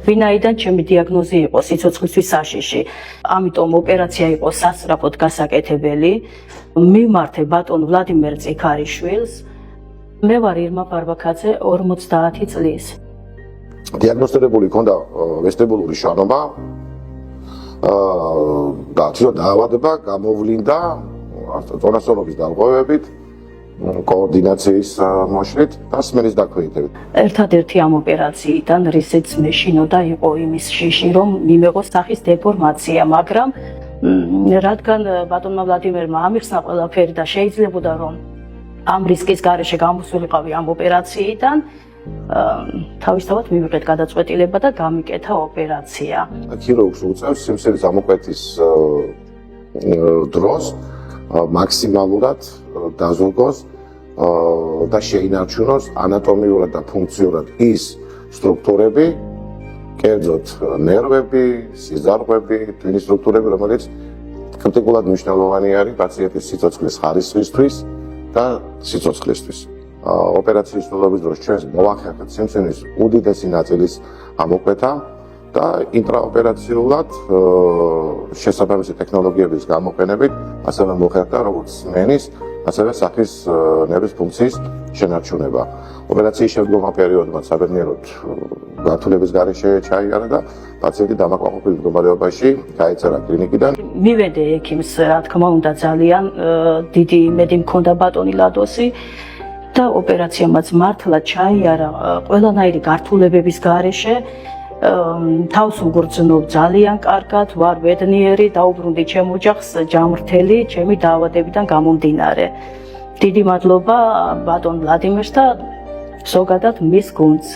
ვინაიდან ჩემი დიაგნოზი იყო სიცოცხლისთვის საშიში. ამიტომ ოპერაცია იყო სასწრაფოდ გასაკეთებელი. მივმართე ბატონ ვლადიმერ წიქარიშვილს. მე ვარ ირმა ბარბაქაძე 50 წლის. დიაგნოსტირებული ჰქონდა ვესტიბულური შანობა და თვითონ დაავადება გამოვლინდა წონასწორობის დარღვევებით, კოორდინაციის მოშლით და სმენის დაქვეითებით. ერთადერთი ამ ოპერაციიდან, რისიც მეშინოდა, იყო იმის შიში, რომ მიმეღო სახის დეფორმაცია, მაგრამ რადგან ბატონმა ვლადიმერმა ამიხსნა ყველაფერი და შეიძლებოდა რომ ამ რისკის გარეშე გამოსულიყავი ამ ოპერაციიდან, თავისთავად მივიღეთ გადაწყვეტილება და გამიკეთა ოპერაცია. ქირურგს უწევს სიმსივნის ამოკვეთის დროს მაქსიმალურად დაზრგოს და შეინარჩუნოს ანატომიურად და ფუნქციურად ის სტრუქტურები, კერძოდ ნერვები, სიზარღვები, ტვინის სტრუქტურები, რომელიც კრიტიკულად მნიშვნელოვანი არის პაციენტის სიცოცხლის ხარისხისთვის და სიცოცხლისთვის. ოპერაციის სრულობის დროს ჩვენს მოვახერხეთ სიმსივნის უდიდესი ნაწილის ამოკვეთა და ინტრაოპერაციულად შესაბამისი ტექნოლოგიების გამოყენებით ასევე მოხერხდა როგორც სმენის, ასევე სახის ნერვის ფუნქციის შენარჩუნება. ოპერაციის შემდგომ პერიოდმა საბედნიეროდ გართულების გარეშე ჩაიარა და პაციენტი დამაკმაყოფილ მდგომარეობაში გაეწერა კლინიკიდან. მივედე ექიმს, რა თქმა უნდა, ძალიან დიდი იმედი მქონდა ბატონი ლადოსი და ოპერაციამაც მართლა ჩაიარა ყველანაირი გართულებების გარეშე. თავს უგრძნობ ძალიან კარგად, ვარ ბედნიერი, დაუბრუნდი ჩემ ოჯახს ჯამრთელი ჩემი დაავადებიდან გამომდინარე. დიდი მადლობა ბატონ ვლადიმერს და ზოგადად მის გუნდს.